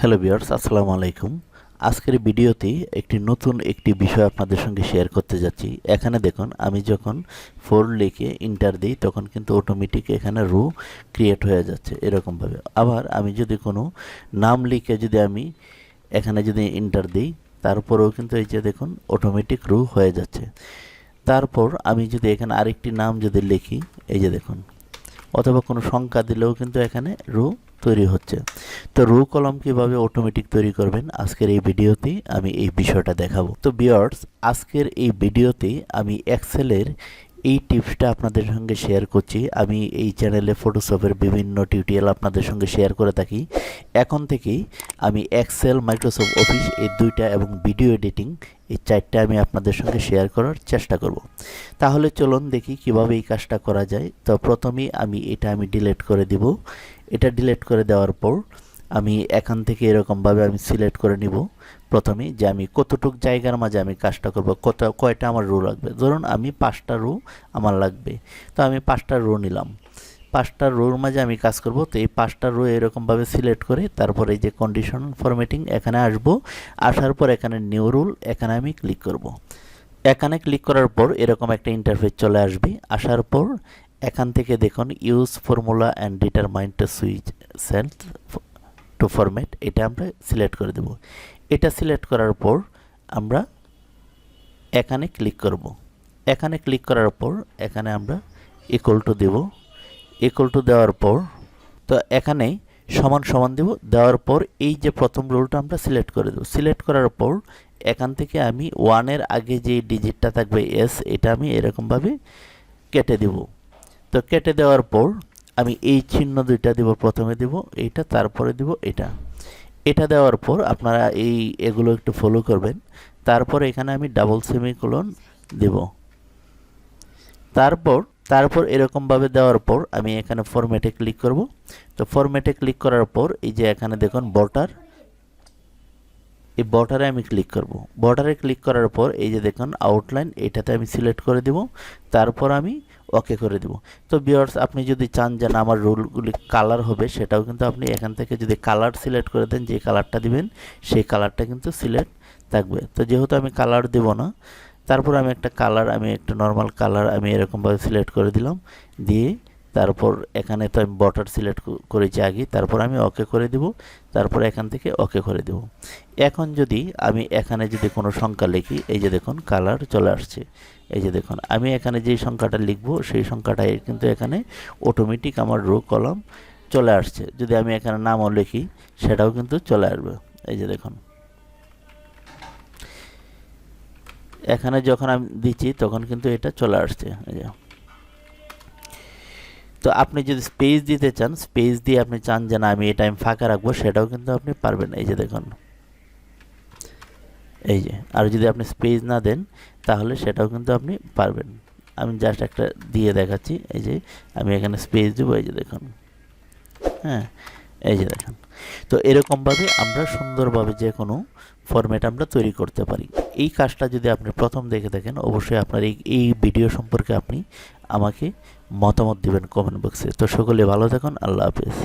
Hello viewers, আসসালামু আলাইকুম। আজকের ভিডিওতে নতুন একটি বিষয় আপনাদের সঙ্গে শেয়ার করতে যাচ্ছি। এখানে দেখুন, আমি যখন 4 লিখে এন্টার দিই তখন কিন্তু অটোমেটিক এখানে রো ক্রিয়েট হয়ে যাচ্ছে এরকমভাবে। আবার আমি যদি কোনো নাম লিখে আমি এখানে এন্টার দিই, তারপরেও কিন্তু এই যে দেখুন অটোমেটিক রো হয়ে যাচ্ছে। তারপর আমি যদি এখানে আরেকটি নাম লিখি, এই যে দেখুন, অথবা কোনো সংখ্যা দিলেও কিন্তু এখানে রো তৈরি হচ্ছে। তো রো কলাম কিভাবে অটোমেটিক তৈরি করবেন আজকের এই ভিডিওতে আমি এই বিষয়টা দেখাবো। তো ভিউয়ার্স, আজকের এই ভিডিওতে আমি এক্সেলের এই টিপসটা আপনাদের সঙ্গে শেয়ার করছি। আমি এই চ্যানেলে ফটোশপের বিভিন্ন টিউটোরিয়াল আপনাদের সঙ্গে শেয়ার করে থাকি। এখন থেকেই আমি এক্সেল, মাইক্রোসফট অফিস এই দুইটা এবং ভিডিও এডিটিং এই চারটা আমি আপনাদের সঙ্গে শেয়ার করার চেষ্টা করব। তাহলে চলুন দেখি কিভাবে এই কাজটা করা যায়। তো প্রথমেই আমি ডিলিট করে দিব। এটা ডিলিট করে দেওয়ার পর আমি এখান থেকে এরকমভাবে আমি সিলেক্ট করে নিব প্রথমে যে আমি কতটুক জায়গার মাঝে আমি কাজটা করব, কয়টা আমার রো লাগবে। ধরুন আমি 5টা রো আমার লাগবে, তো আমি 5টা রো নিলাম। 5টা রোর মাঝে আমি কাজ করব। তো এই 5টা রো এরকমভাবে সিলেক্ট করে তারপরে এই যে কন্ডিশনাল ফরম্যাটিং এখানে আসব। আসার পর এখানে নিউ রুল এখানে আমি ক্লিক করব। এখানে ক্লিক করার পর এরকম একটা ইন্টারফেস চলে আসবে। আসার পর এখান থেকে দেখুন use formula and determine to which cells to format, এটা আমরা সিলেক্ট করে দেব। এটা সিলেক্ট করার পর আমরা এখানে ক্লিক করব। এখানে ক্লিক করার পর এখানে আমরা ইকুয়াল টু দেব। ইকুয়াল টু দেওয়ার পর তো এখানে সমান সমান দেব। দেওয়ার পর এই যে প্রথম রোলটা আমরা সিলেক্ট করে দেব। সিলেক্ট করার পর এখান থেকে আমি 1-এর আগে যে ডিজিটটা থাকবে এস, এটা আমি এরকমভাবে কেটে দেব। তো কেটে দেওয়ার পর আমি এই চিহ্ন দুইটা দেব, প্রথমে দেব এইটা, তারপরে দেব এটা। এটা দেওয়ার পর আপনারা এগুলো একটু ফলো করবেন। তারপর এখানে আমি ডাবল সেমিকোলন দেব। তারপর এরকমভাবে দেওয়ার পর আমি এখানে ফরম্যাটে ক্লিক করব। তো ফরম্যাটে ক্লিক করার পর এই যে এখানে দেখুন বর্ডার, এই বর্ডারে আমি ক্লিক করব। বর্ডারে ক্লিক করার পর এই যে দেখুন আউটলাইন, এটাতে আমি সিলেক্ট করে দেব। তারপর আমি ওকে করে দেব। তো ভিউয়ার্স, আপনি যদি চান যে আমার রুলগুলি কালার হবে, সেটাও কিন্তু আপনি এখান থেকে যদি কালার সিলেক্ট করে দেন, যে কালারটা দিবেন সেই কালারটা কিন্তু সিলেক্ট থাকবে। তো যেহেতু আমি কালার দেব না, তারপর আমি একটা নর্মাল কালার আমি এরকমভাবে সিলেক্ট করে দিলাম। দিয়ে তারপর এখানে তো আমি বর্ডার সিলেক্ট করেছি আগে, তারপর আমি ওকে করে দেব। তারপর এখান থেকে ওকে করে দেব। এখন যদি আমি এখানে কোনো সংখ্যা লিখি, এই যে দেখুন কালার চলে আসছে। এই যে দেখুন আমি এখানে যেই সংখ্যাটা লিখব সেই সংখ্যাটাই কিন্তু এখানে অটোমেটিক আমার রো কলাম চলে আসছে। যদি আমি এখানে নামও লিখি সেটাও কিন্তু চলে আসবে। এই যে দেখুন এখানে যখন আমি দিচ্ছি তখন কিন্তু এটা চলে আসছে। এই যে, তো আপনি যদি স্পেস দিতে চান, স্পেস দিয়ে আপনি চান যে না আমি এটা আমি ফাঁকা রাখবো, সেটাও কিন্তু আপনি পারবেন। এই যে দেখুন, এই যে, আর যদি আপনি স্পেস না দেন তাহলে সেটাও কিন্তু আপনি পারবেন। আমি জাস্ট একটা দিয়ে দেখাচ্ছি। এই যে আমি এখানে স্পেস দেবো, এই যে দেখুন, হ্যাঁ, এই যে দেখুন। তো এরকমভাবে আমরা সুন্দরভাবে যে কোনো ফরম্যাট আমরা তৈরি করতে পারি। এই কাজটা যদি আপনি প্রথম দেখে থাকেন, অবশ্যই আপনার এই ভিডিও সম্পর্কে আপনি আমাকে মতামত দিবেন কমেন্ট বক্সে। তো সকলে ভালো থাকুন, আল্লাহ হাফেজ।